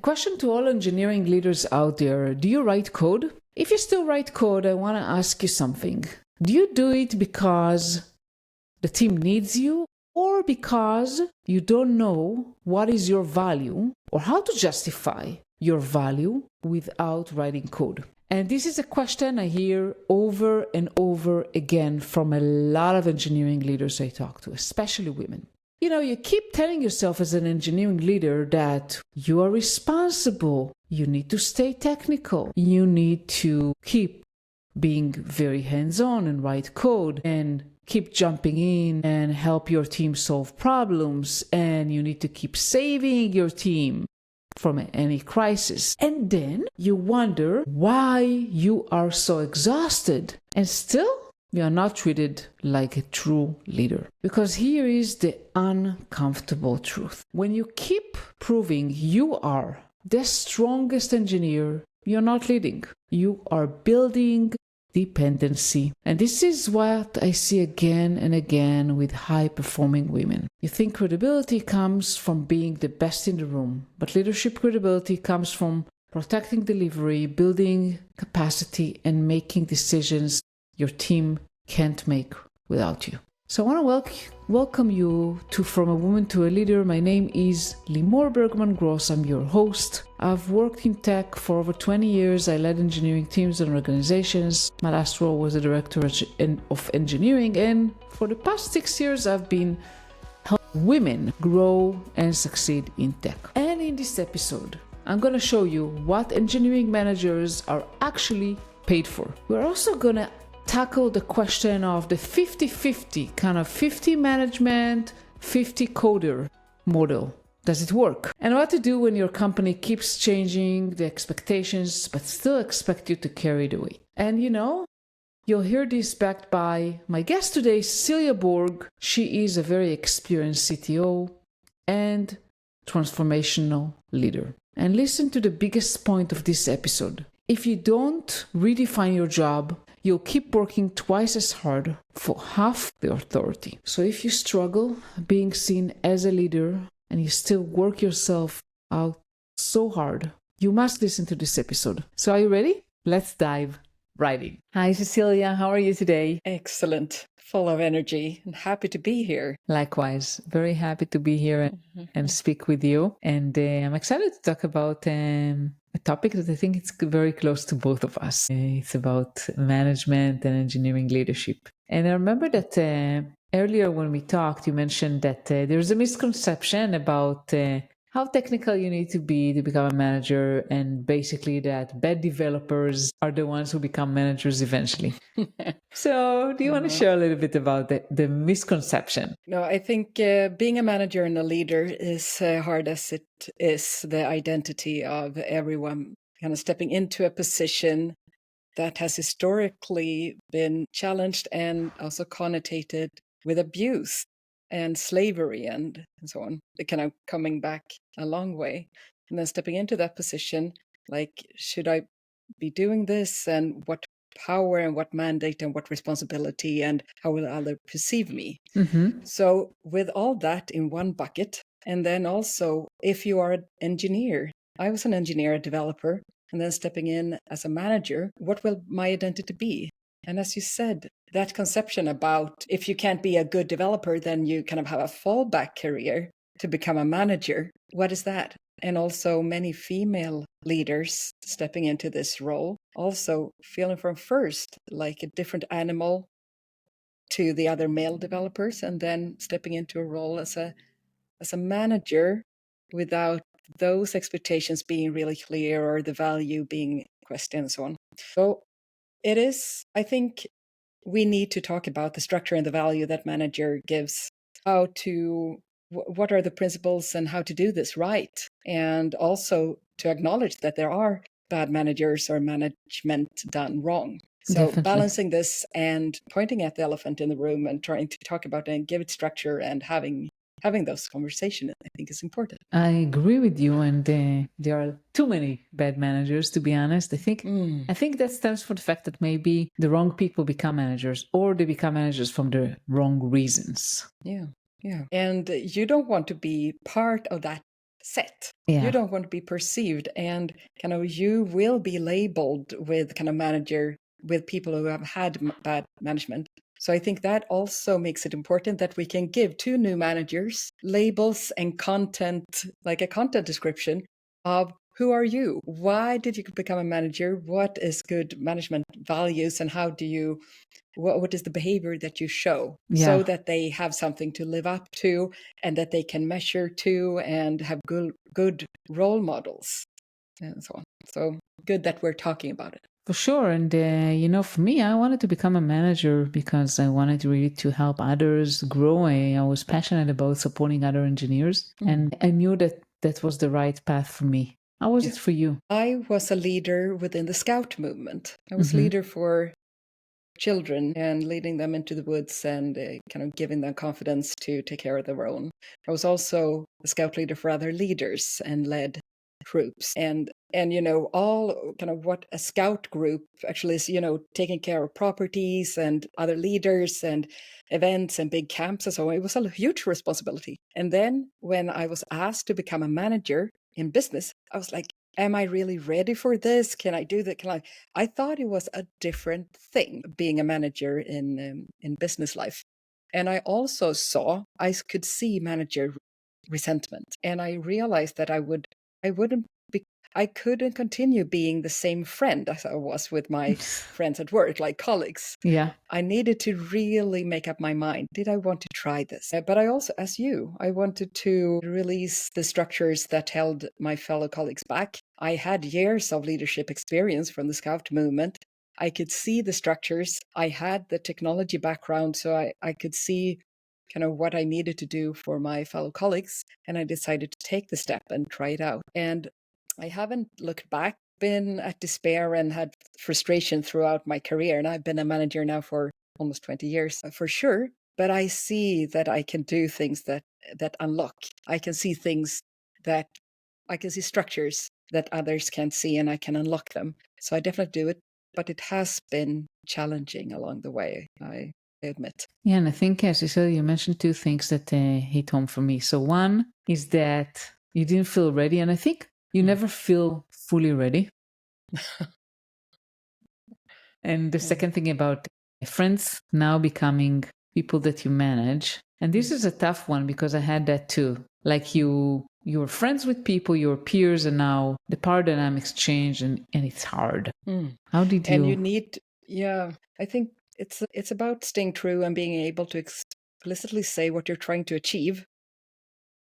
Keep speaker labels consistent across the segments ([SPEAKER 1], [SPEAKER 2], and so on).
[SPEAKER 1] question to all engineering leaders out there. Do you write code? If you still write code, I want to ask you something. Do you do it because the team needs you, or because you don't know what is your value or how to justify your value without writing code? And this is a question I hear over and over again from a lot of engineering leaders I talk to, especially women. You know, you keep telling yourself as an engineering leader that you are responsible, you need to stay technical, you need to keep being very hands-on and write code and keep jumping in and help your team solve problems, and you need to keep saving your team from any crisis. And then you wonder why you are so exhausted and still you are not treated like a true leader. Because here is the uncomfortable truth. When you keep proving you are the strongest engineer, you're not leading. You are building dependency. And this is what I see again and again with high-performing women. You think credibility comes from being the best in the room, but leadership credibility comes from protecting delivery, building capacity, and making decisions your team can't make without you. So I want to welcome you to From a Woman to a Leader. My name is Limor Bergman Gross. I'm your host. I've worked in tech for over 20 years. I led engineering teams and organizations. My last role was the director of engineering. And for the past 6 years, I've been helping women grow and succeed in tech. And in this episode, I'm going to show you what engineering managers are actually paid for. We're also going to tackle the question of the 50-50, kind of 50 management, 50 coder model. Does it work? And what to do when your company keeps changing the expectations, but still expect you to carry the weight. And you know, you'll hear this backed by my guest today, Cecilia Borg. She is a very experienced CTO and transformational leader. And listen to the biggest point of this episode. If you don't redefine your job, you'll keep working twice as hard for half the authority. So if you struggle being seen as a leader and you still work yourself out so hard, you must listen to this episode. So are you ready? Let's dive right in. Hi, Cecilia. How are you today?
[SPEAKER 2] Excellent. Full of energy and happy to be here.
[SPEAKER 1] Likewise. Very happy to be here and speak with you. And I'm excited to talk about a topic that I think it's very close to both of us. It's about management and engineering leadership. And I remember that earlier when we talked, you mentioned that there's a misconception about how technical you need to be to become a manager, and basically that bad developers are the ones who become managers eventually. So do you want to share a little bit about the misconception?
[SPEAKER 2] No, I think being a manager and a leader is hard as it is the identity of everyone kind of stepping into a position that has historically been challenged and also connotated with abuse and slavery and so on. They're kind of coming back a long way. And then stepping into that position, like, should I be doing this? And what power and what mandate and what responsibility and how will others perceive me? So with all that in one bucket, and then also if you are an engineer, I was an engineer, a developer, and then stepping in as a manager, what will my identity be? And as you said, that conception about if you can't be a good developer, then you kind of have a fallback career to become a manager. What is that? And also many female leaders stepping into this role, also feeling from first like a different animal to the other male developers, and then stepping into a role as a manager without those expectations being really clear or the value being questioned and so on. So it is, I think we need to talk about the structure and the value that manager gives, how to, what are the principles and how to do this right. And also to acknowledge that there are bad managers or management done wrong. So
[SPEAKER 1] Definitely.
[SPEAKER 2] Balancing this and pointing at the elephant in the room and trying to talk about it and give it structure and having those conversations, I think is important.
[SPEAKER 1] I agree with you, and there are too many bad managers, to be honest. I think that stems from the fact that maybe the wrong people become managers, or they become managers from the wrong reasons.
[SPEAKER 2] Yeah. And you don't want to be part of that set.
[SPEAKER 1] Yeah.
[SPEAKER 2] You don't want to be perceived, and kind of you will be labeled with kind of manager with people who have had bad management. So I think that also makes it important that we can give to new managers labels and content, like a content description of who are you? Why did you become a manager? What is good management values, and how do you what is the behavior that you show,
[SPEAKER 1] Yeah.
[SPEAKER 2] so that they have something to live up to and that they can measure to and have good role models and so on. So good that we're talking about it.
[SPEAKER 1] For sure. And, for me, I wanted to become a manager because I wanted really to help others grow. I was passionate about supporting other engineers, and I knew that that was the right path for me. How was it for you?
[SPEAKER 2] I was a leader within the Scout movement. I was leader for children and leading them into the woods and kind of giving them confidence to take care of their own. I was also a scout leader for other leaders and led groups, and all kind of what a scout group actually is, taking care of properties and other leaders and events and big camps and so on. It was a huge responsibility. And then when I was asked to become a manager in business, I was like, am I really ready for this? Can I do that? I thought it was a different thing being a manager in business life. And I also I could see manager resentment, and I realized that I couldn't continue being the same friend as I was with my friends at work, like colleagues.
[SPEAKER 1] Yeah.
[SPEAKER 2] I needed to really make up my mind. Did I want to try this? But I also, as you, I wanted to release the structures that held my fellow colleagues back. I had years of leadership experience from the Scout movement. I could see the structures. I had the technology background, so I could see kind of what I needed to do for my fellow colleagues. And I decided to take the step and try it out. And I haven't looked back, been at despair and had frustration throughout my career. And I've been a manager now for almost 20 years, for sure. But I see that I can do things that unlock. I can see structures that others can't see, and I can unlock them. So I definitely do it. But it has been challenging along the way, I admit.
[SPEAKER 1] Yeah, and I think, Cecilia, you mentioned two things that hit home for me. So one is that you didn't feel ready, and I think you never feel fully ready. And the second thing about friends now becoming people that you manage. And this is a tough one because I had that too. Like you were friends with people, your peers, and now the power dynamics change, and it's hard. How did you?
[SPEAKER 2] And you need, I think it's about staying true and being able to explicitly say what you're trying to achieve,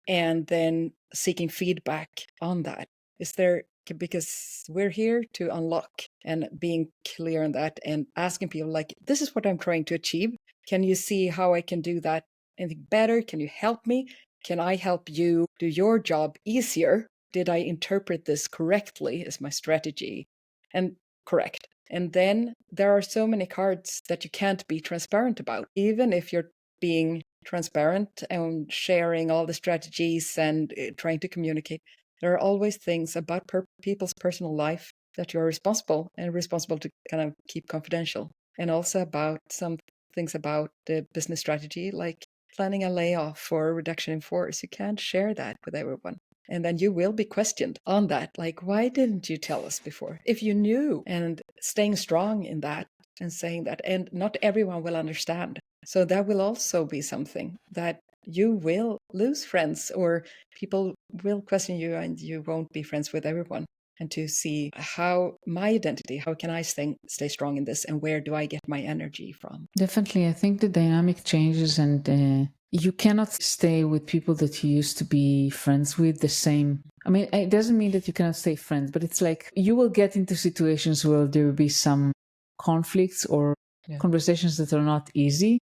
[SPEAKER 2] and then seeking feedback on that. Is there, because we're here to unlock, and being clear on that and asking people like, this is what I'm trying to achieve. Can you see how I can do that anything better? Can you help me? Can I help you do your job easier? Did I interpret this correctly? Is my strategy and correct? And then there are so many cards that you can't be transparent about, even if you're being transparent and sharing all the strategies and trying to communicate. There are always things about people's personal life that you're responsible to kind of keep confidential, and also about some things about the business strategy, like planning a layoff or a reduction in force. You can't share that with everyone. And then you will be questioned on that. Like, why didn't you tell us before? If you knew, and staying strong in that and saying that. And not everyone will understand. So that will also be something that you will lose friends, or people will question you, and you won't be friends with everyone. And to see how my identity, how can I stay strong in this, and where do I get my energy from?
[SPEAKER 1] Definitely, I think the dynamic changes, and you cannot stay with people that you used to be friends with the same. I mean, it doesn't mean that you cannot stay friends, but it's like you will get into situations where there will be some conflicts or conversations that are not easy.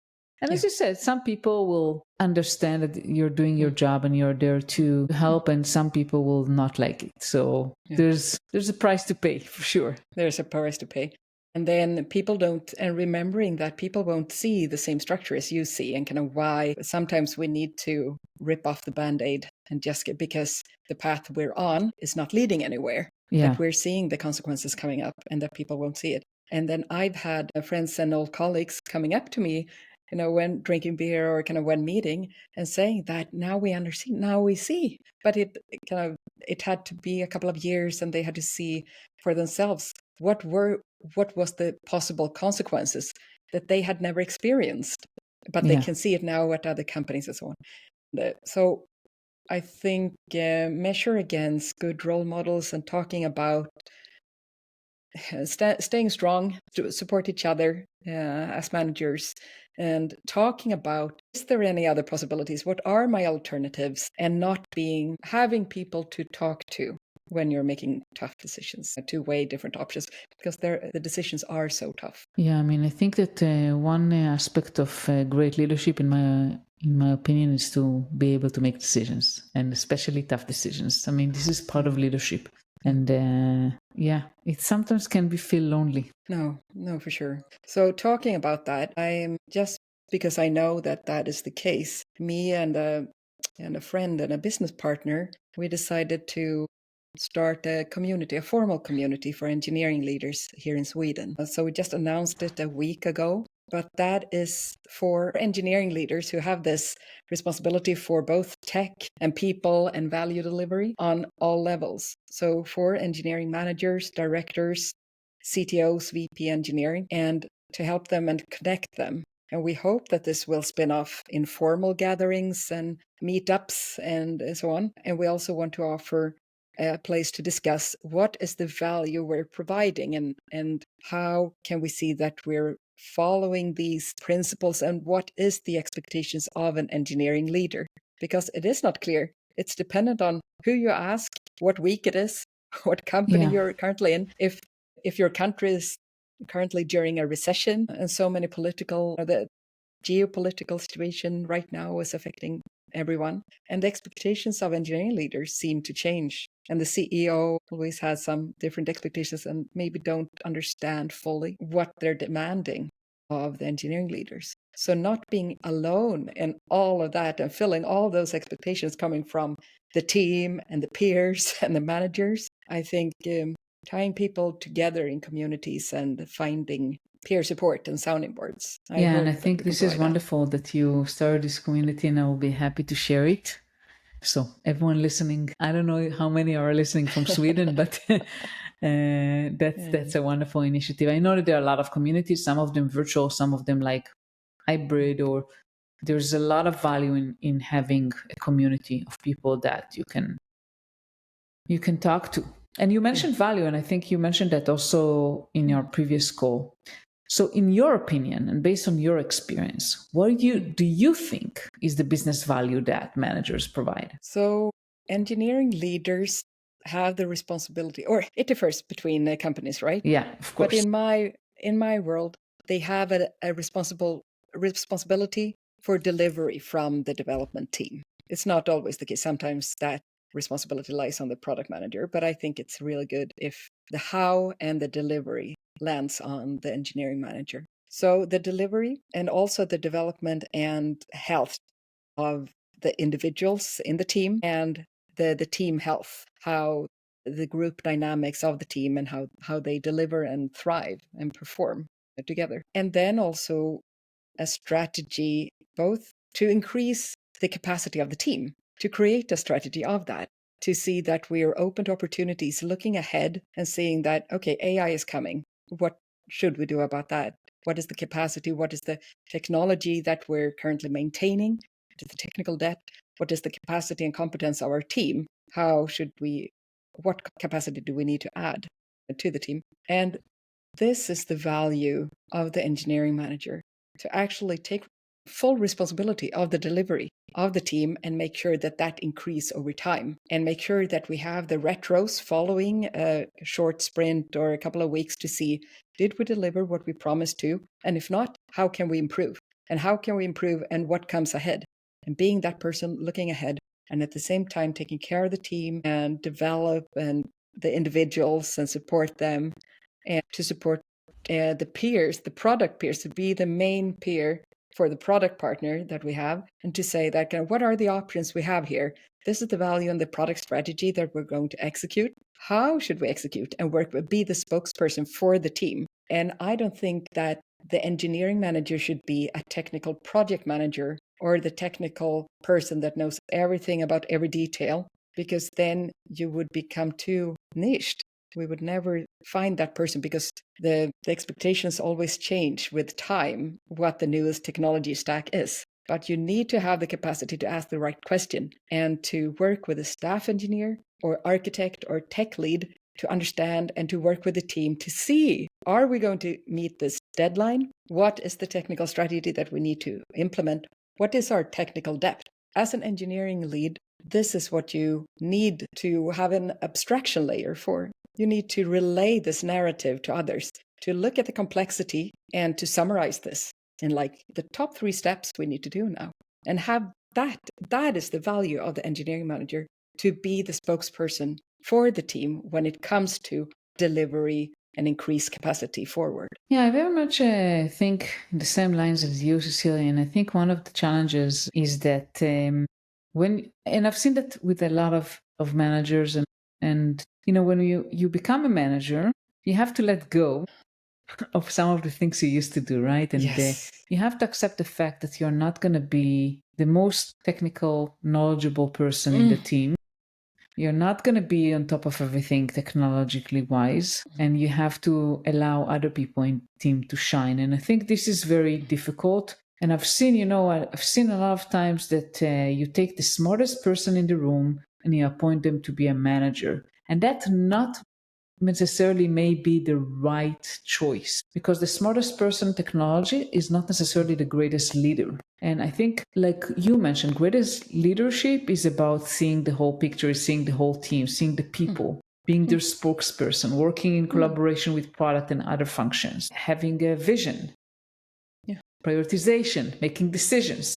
[SPEAKER 1] And as you said, some people will understand that you're doing your job and you're there to help, and some people will not like it. So there's a price to pay, for sure.
[SPEAKER 2] There's a price to pay. And then people don't, and remembering that people won't see the same structure as you see, and kind of why sometimes we need to rip off the Band-Aid and just get, because the path we're on is not leading anywhere.
[SPEAKER 1] Yeah.
[SPEAKER 2] That we're seeing the consequences coming up, and that people won't see it. And then I've had friends and old colleagues coming up to me, when drinking beer or kind of when meeting, and saying that now we understand, now we see. But it kind of it had to be a couple of years, and they had to see for themselves what was the possible consequences that they had never experienced, but they can see it now at other companies and so on. So I think measure against good role models and talking about staying strong, to support each other as managers, and talking about, is there any other possibilities? What are my alternatives? And not having people to talk to when you're making tough decisions, to weigh different options, because the decisions are so tough.
[SPEAKER 1] Yeah, I mean, I think that one aspect of great leadership, in my opinion, is to be able to make decisions, and especially tough decisions. I mean, this is part of leadership. And it sometimes can feel lonely.
[SPEAKER 2] No, for sure. So talking about that, I'm just because I know that is the case. Me and a friend and a business partner, we decided to start a community, a formal community for engineering leaders here in Sweden. So we just announced it a week ago. But that is for engineering leaders who have this responsibility for both tech and people and value delivery on all levels. So for engineering managers, directors, CTOs, VP engineering, and to help them and connect them. And we hope that this will spin off informal gatherings and meetups and so on. And we also want to offer a place to discuss what is the value we're providing, and how can we see that we're following these principles, and what is the expectations of an engineering leader, because it is not clear. It's dependent on who you ask, what week it is, what company you're currently in. If your country is currently during a recession, and so many the geopolitical situation right now is affecting everyone, and the expectations of engineering leaders seem to change. And the CEO always has some different expectations and maybe don't understand fully what they're demanding of the engineering leaders. So not being alone in all of that and filling all those expectations coming from the team and the peers and the managers, I think tying people together in communities and finding peer support and sounding boards.
[SPEAKER 1] And I think this is wonderful that you started this community, and I will be happy to share it. So everyone listening, I don't know how many are listening from Sweden, but that's a wonderful initiative. I know that there are a lot of communities, some of them virtual, some of them like hybrid, or there's a lot of value in having a community of people that you can talk to. And you mentioned value, and I think you mentioned that also in your previous call. So in your opinion, and based on your experience, what do you think is the business value that managers provide?
[SPEAKER 2] So engineering leaders have the responsibility, or it differs between companies, right?
[SPEAKER 1] Yeah, of course.
[SPEAKER 2] But in my world, they have a responsibility for delivery from the development team. It's not always the case. Sometimes that responsibility lies on the product manager, but I think it's really good if the how and the delivery lands on the engineering manager. So the delivery and also the development and health of the individuals in the team, and the team health, how the group dynamics of the team and how they deliver and thrive and perform together. And then also a strategy both to increase the capacity of the team, to create a strategy of that, to see that we are open to opportunities, looking ahead and seeing that, okay, AI is coming. What should we do about that? What is the capacity? What is the technology that we're currently maintaining? What is the technical debt? What is the capacity and competence of our team? What capacity do we need to add to the team? And this is the value of the engineering manager, to actually take full responsibility of the delivery of the team and make sure that increase over time, and make sure that we have the retros following a short sprint or a couple of weeks to see, did we deliver what we promised to? And if not, how can we improve? And how can we improve, and what comes ahead? And being that person looking ahead, and at the same time taking care of the team and develop and the individuals and support them, and to support the peers, the product peers, to be the main peer for the product partner that we have, and to say that what are the options we have here? This is the value and the product strategy that we're going to execute. How should we execute and be the spokesperson for the team? And I don't think that the engineering manager should be a technical project manager or the technical person that knows everything about every detail. because then you would become too niched. We would never find that person because the expectations always change with time, what the newest technology stack is. But you need to have the capacity to ask the right question and to work with a staff engineer or architect or tech lead to understand and to work with the team to see, are we going to meet this deadline? What is the technical strategy that we need to implement? What is our technical depth? As an engineering lead, this is what you need to have an abstraction layer for. You need to relay this narrative to others, to look at the complexity and to summarize this in like the top 3 steps we need to do now. And have that is the value of the engineering manager, to be the spokesperson for the team when it comes to delivery and increase capacity forward.
[SPEAKER 1] Yeah, I very much think the same lines as you, Cecilia. And I think one of the challenges is that and I've seen that with a lot of managers, and when you become a manager, you have to let go of some of the things you used to do, right? And
[SPEAKER 2] yes.
[SPEAKER 1] You have to accept the fact that you're not going to be the most technical, knowledgeable person in the team. You're not going to be on top of everything technologically wise, and you have to allow other people in the team to shine. And I think this is very difficult. And I've seen a lot of times that you take the smartest person in the room and you appoint them to be a manager. And that's not necessarily may be the right choice, because the smartest person in technology is not necessarily the greatest leader. And I think, like you mentioned, greatest leadership is about seeing the whole picture, seeing the whole team, seeing the people, being their spokesperson, working in collaboration with product and other functions, having a vision, prioritization, making decisions.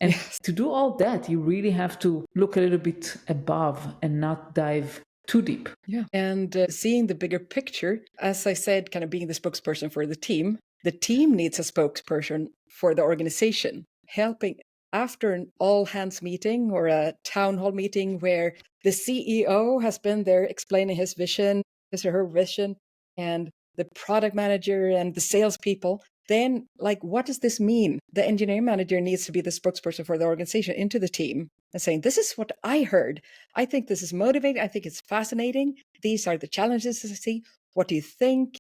[SPEAKER 1] And to do all that, you really have to look a little bit above and not dive too deep.
[SPEAKER 2] Yeah. And seeing the bigger picture, as I said, kind of being the spokesperson for the team needs a spokesperson for the organization, helping after an all hands meeting or a town hall meeting where the CEO has been there explaining his vision, his or her vision, and the product manager and the salespeople. Then, like, what does this mean? The engineering manager needs to be the spokesperson for the organization into the team and saying, this is what I heard. I think this is motivating. I think it's fascinating. These are the challenges I see. What do you think?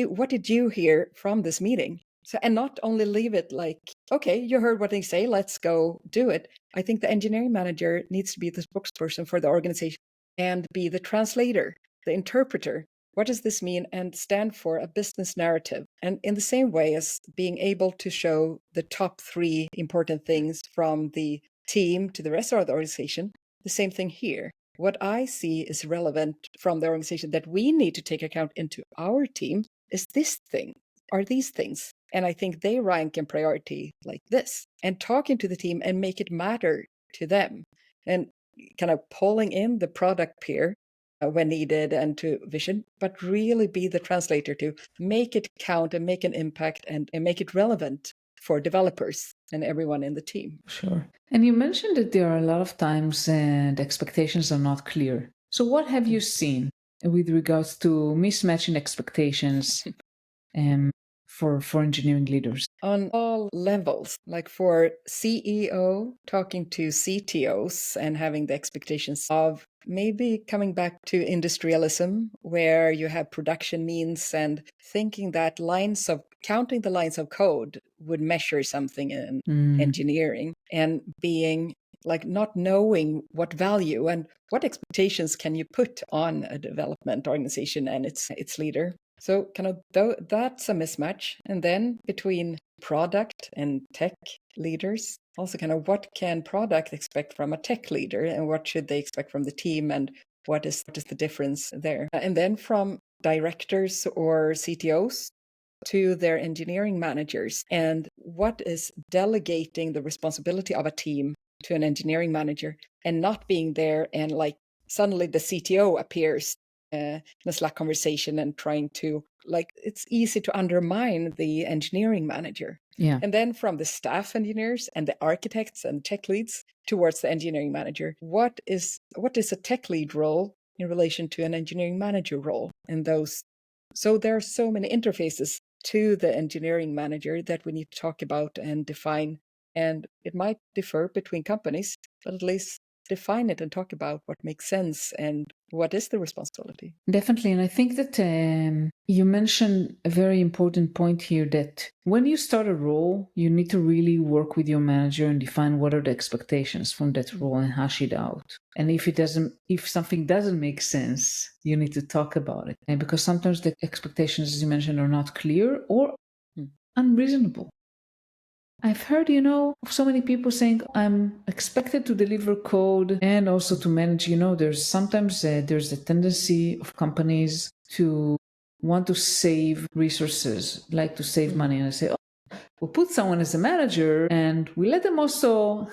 [SPEAKER 2] What did you hear from this meeting? So, and not only leave it like, okay, you heard what they say, let's go do it. I think the engineering manager needs to be the spokesperson for the organization and be the translator, the interpreter. What does this mean? And stand for a business narrative. And in the same way as being able to show the top 3 important things from the team to the rest of the organization, the same thing here. What I see is relevant from the organization that we need to take account into our team is this thing, are these things. And I think they rank in priority like this. And talking to the team and make it matter to them. And kind of pulling in the product peer when needed and to vision, but really be the translator to make it count and make an impact and make it relevant for developers and everyone in the team.
[SPEAKER 1] Sure. And you mentioned that there are a lot of times the expectations are not clear. So what have you seen with regards to mismatching expectations for engineering leaders?
[SPEAKER 2] On all levels, like for CEO talking to CTOs and having the expectations of maybe coming back to industrialism, where you have production means and thinking that counting the lines of code would measure something in engineering, and being like not knowing what value and what expectations can you put on a development organization and its leader. So kind of that's a mismatch. And then between product and tech leaders, also kind of what can product expect from a tech leader and what should they expect from the team, and what is the difference there? And then from directors or CTOs to their engineering managers, and what is delegating the responsibility of a team to an engineering manager and not being there, and like suddenly the CTO appears in a Slack conversation and trying to, like, it's easy to undermine the engineering manager.
[SPEAKER 1] Yeah.
[SPEAKER 2] And then from the staff engineers and the architects and tech leads towards the engineering manager, what is a tech lead role in relation to an engineering manager role in those? So there are so many interfaces to the engineering manager that we need to talk about and define. And it might differ between companies, but at least define it and talk about what makes sense and what is the responsibility.
[SPEAKER 1] Definitely. And I think that you mentioned a very important point here, that when you start a role, you need to really work with your manager and define what are the expectations from that role and hash it out. And if something doesn't make sense, you need to talk about it. And because sometimes the expectations, as you mentioned, are not clear or unreasonable. I've heard, of so many people saying, I'm expected to deliver code and also to manage, there's sometimes there's a tendency of companies to want to save resources, like to save money. And I say, we'll put someone as a manager and we let them also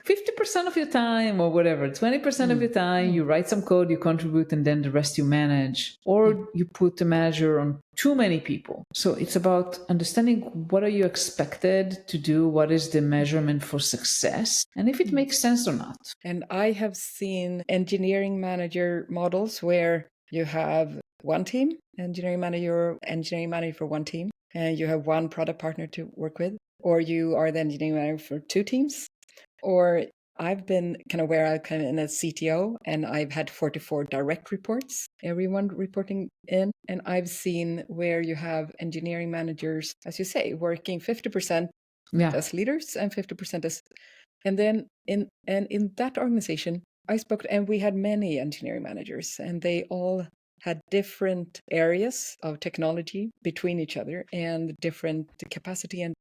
[SPEAKER 1] 50% of your time or whatever, 20% of your time, you write some code, you contribute, and then the rest you manage. Or you put a manager on too many people. So it's about understanding what are you expected to do, what is the measurement for success, and if it makes sense or not.
[SPEAKER 2] And I have seen engineering manager models where you have one team, engineering manager for one team, and you have one product partner to work with, or you are the engineering manager for two teams. Or I've been kind of where I'm kind of in a CTO and I've had 44 direct reports, everyone reporting in. And I've seen where you have engineering managers, as you say, working 50% as leaders and 50% as. And then in that organization, I spoke and we had many engineering managers and they all had different areas of technology between each other and different capacity and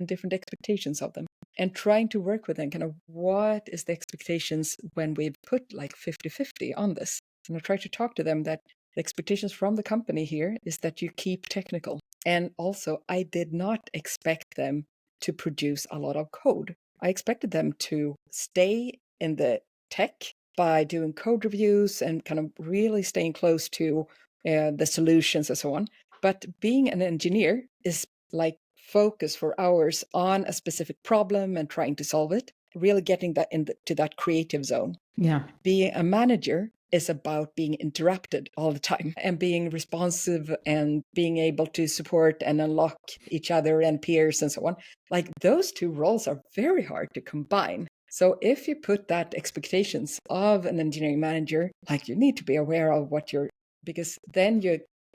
[SPEAKER 2] different expectations of them, and trying to work with them, kind of what is the expectations when we've put like 50-50 on this. And I try to talk to them that the expectations from the company here is that you keep technical. And also, I did not expect them to produce a lot of code. I expected them to stay in the tech by doing code reviews and kind of really staying close to the solutions and so on. But being an engineer is like focus for hours on a specific problem and trying to solve it, really getting that into that creative zone.
[SPEAKER 1] Yeah.
[SPEAKER 2] Being a manager is about being interrupted all the time and being responsive and being able to support and unlock each other and peers and so on. Like those two roles are very hard to combine. So if you put that expectations of an engineering manager, like you need to be aware of what you're, because then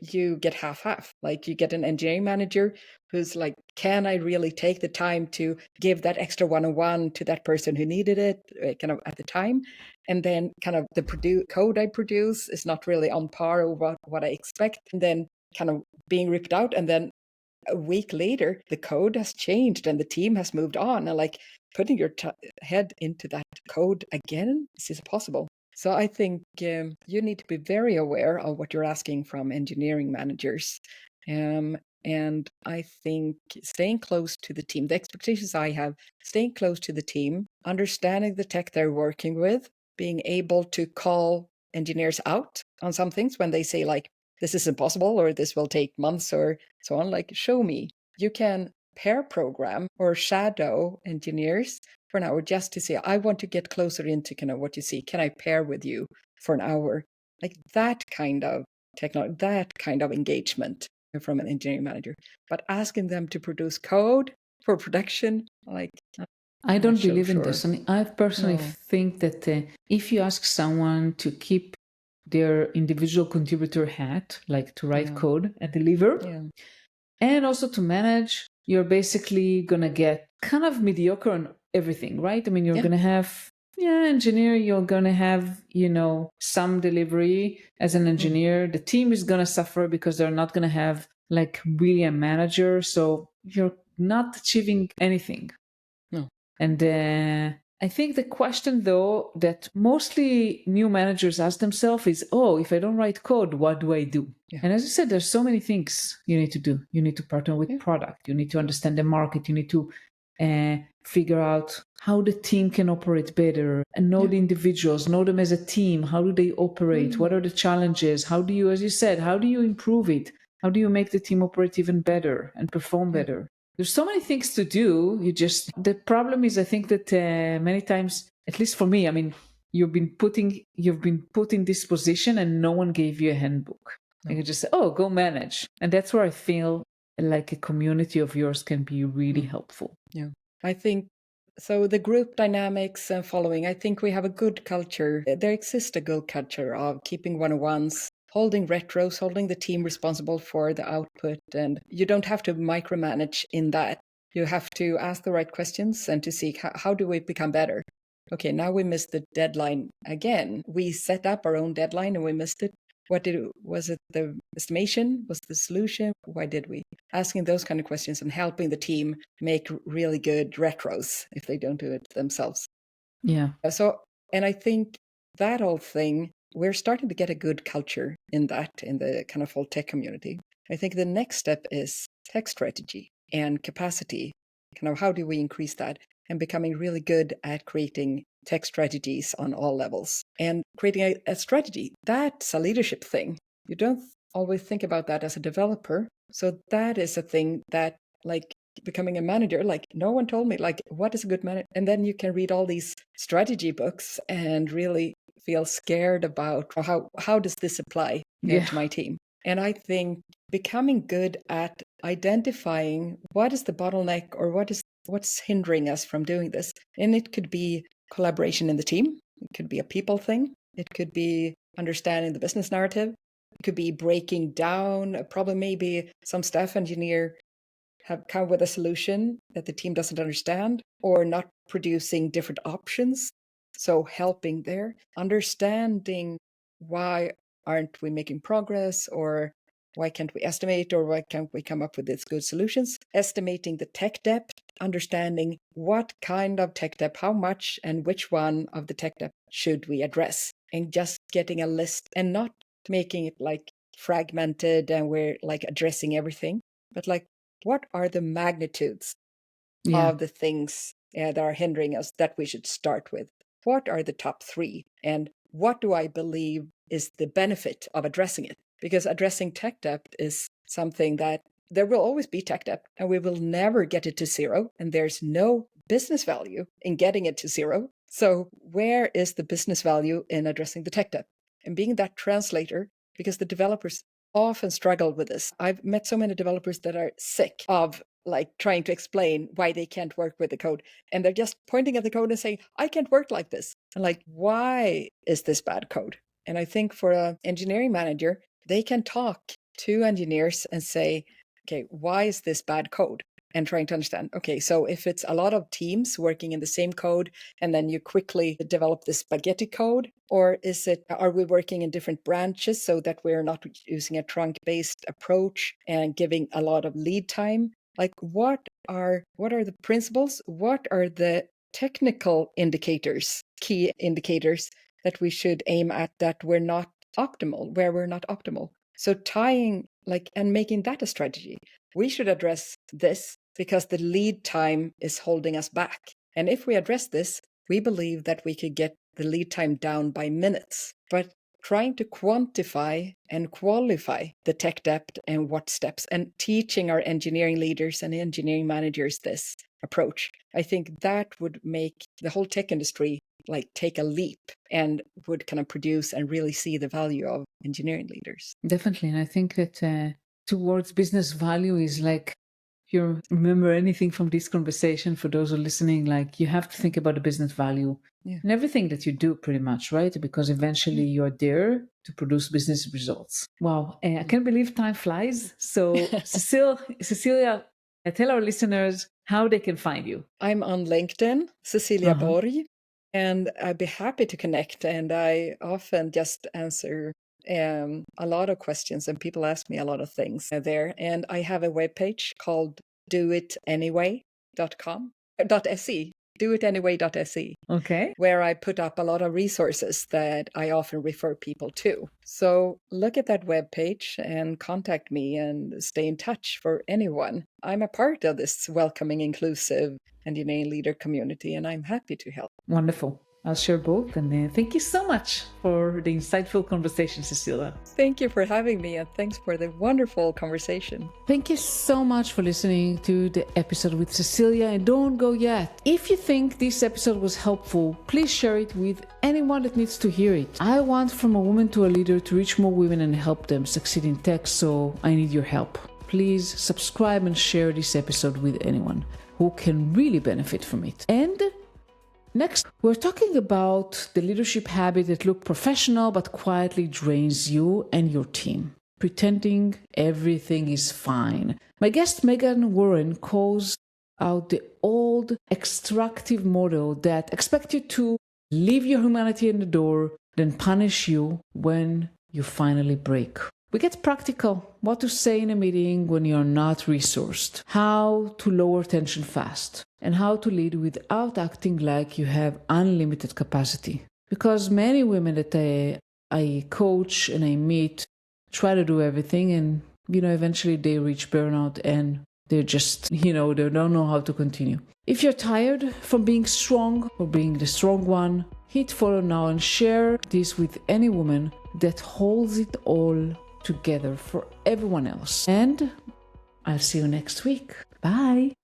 [SPEAKER 2] you get half. Like you get an engineering manager who's like, can I really take the time to give that extra one-on-one to that person who needed it kind of at the time? And then kind of the code I produce is not really on par with what I expect. And then kind of being ripped out. And then a week later, the code has changed and the team has moved on. And like putting your head into that code again, this is possible. So I think you need to be very aware of what you're asking from engineering managers. And I think staying close to the team, the expectations I have, staying close to the team, understanding the tech they're working with, being able to call engineers out on some things when they say like, this is impossible or this will take months or so on, like show me. You can pair program or shadow engineers for an hour just to say, I want to get closer into kind of what you see. Can I pair with you for an hour? Like that kind of technology, that kind of engagement from an engineering manager. But asking them to produce code for production, like
[SPEAKER 1] I don't believe in this. I mean, I personally think that if you ask someone to keep their individual contributor hat, like to write code and deliver, and also to manage, you're basically going to get kind of mediocre on everything, right? I mean, you're going to have, engineer, you're going to have, some delivery as an engineer. The team is going to suffer because they're not going to have like really a manager. So you're not achieving anything.
[SPEAKER 2] No.
[SPEAKER 1] And I think the question, though, that mostly new managers ask themselves is, if I don't write code, what do I do? Yeah. And as you said, there's so many things you need to do. You need to partner with product. You need to understand the market. You need to figure out how the team can operate better and know the individuals, know them as a team. How do they operate? What are the challenges? How do you, as you said, how do you improve it? How do you make the team operate even better and perform better? There's so many things to do. The problem is, I think that many times, at least for me, I mean, you've been put in this position and no one gave you a handbook. No. And you just say, go manage. And that's where I feel like a community of yours can be really helpful.
[SPEAKER 2] Yeah. I think So the group dynamics and following, I think we have a good culture. There exists a good culture of keeping one-on-ones, holding retros, holding the team responsible for the output. And you don't have to micromanage in that. You have to ask the right questions and to see how do we become better? Okay, now we missed the deadline again. We set up our own deadline and we missed it. Was it the estimation? Was the solution? Why did we? Asking those kind of questions and helping the team make really good retros if they don't do it themselves.
[SPEAKER 1] Yeah.
[SPEAKER 2] So, and I think that whole thing, we're starting to get a good culture in the kind of whole tech community. I think the next step is tech strategy and capacity. Kind of how do we increase that? And becoming really good at creating tech strategies on all levels. And creating a strategy, that's a leadership thing. You don't always think about that as a developer. So that is a thing that, like, becoming a manager, like, no one told me, like, what is a good manager? And then you can read all these strategy books and really feel scared about how does this apply to my team? And I think becoming good at identifying what is the bottleneck or what's hindering us from doing this. And it could be collaboration in the team. It could be a people thing. It could be understanding the business narrative. It could be breaking down a problem. Maybe some staff engineer have come with a solution that the team doesn't understand, or not producing different options. So helping there, understanding why aren't we making progress, or why can't we estimate, or why can't we come up with these good solutions? Estimating the tech debt, understanding what kind of tech debt, how much, and which one of the tech debt should we address, and just getting a list and not making it like fragmented and we're like addressing everything, but like, what are the magnitudes of the things that are hindering us that we should start with? What are the top 3? And what do I believe is the benefit of addressing it? Because addressing tech debt is something that there will always be tech debt, and we will never get it to 0. And there's no business value in getting it to 0. So where is the business value in addressing the tech debt? And being that translator, because the developers often struggle with this. I've met so many developers that are sick of like trying to explain why they can't work with the code. And they're just pointing at the code and saying, I can't work like this. And like, why is this bad code? And I think for an engineering manager, they can talk to engineers and say, okay, why is this bad code? And trying to understand, okay, so if it's a lot of teams working in the same code and then you quickly develop this spaghetti code, or are we working in different branches so that we're not using a trunk-based approach and giving a lot of lead time? Like, what are the principles? What are the technical indicators, key indicators that we should aim at that we're not optimal, where we're not optimal? So tying and making that a strategy. We should address this because the lead time is holding us back. And if we address this, we believe that we could get the lead time down by minutes. But trying to quantify and qualify the tech debt and what steps, and teaching our engineering leaders and engineering managers this approach, I think that would make the whole tech industry take a leap and would kind of produce and really see the value of engineering leaders.
[SPEAKER 1] Definitely. And I think that towards business value is like, if you remember anything from this conversation, for those who are listening, you have to think about the business value in everything that you do pretty much, right? Because eventually you're there to produce business results. Wow. I can't believe time flies. So Cecilia, tell our listeners how they can find you.
[SPEAKER 2] I'm on LinkedIn, Cecilia Borg, and I'd be happy to connect. And I often just answer a lot of questions, and people ask me a lot of things there. And I have a webpage called doitanyway.se, doitanyway.se,
[SPEAKER 1] okay,
[SPEAKER 2] where I put up a lot of resources that I often refer people to. So look at that webpage and contact me and stay in touch for anyone. I'm a part of this welcoming, inclusive engineering leader community, and I'm happy to help.
[SPEAKER 1] Wonderful. I'll share both. And thank you so much for the insightful conversation, Cecilia.
[SPEAKER 2] Thank you for having me, and thanks for the wonderful conversation.
[SPEAKER 1] Thank you so much for listening to the episode with Cecilia, and don't go yet. If you think this episode was helpful, please share it with anyone that needs to hear it. I want From a Woman to a Leader to reach more women and help them succeed in tech, so I need your help. Please subscribe and share this episode with anyone. who can really benefit from it. And next, we're talking about the leadership habit that looks professional but quietly drains you and your team. Pretending everything is fine. My guest Megan Warren calls out the old extractive model that expects you to leave your humanity in the door, then punish you when you finally break. We get practical. What to say in a meeting when you're not resourced. How to lower tension fast. And how to lead without acting like you have unlimited capacity. Because many women that I coach and I meet try to do everything, and eventually they reach burnout and they're just, they don't know how to continue. If you're tired from being strong or being the strong one, hit follow now and share this with any woman that holds it all together for everyone else. And I'll see you next week. Bye.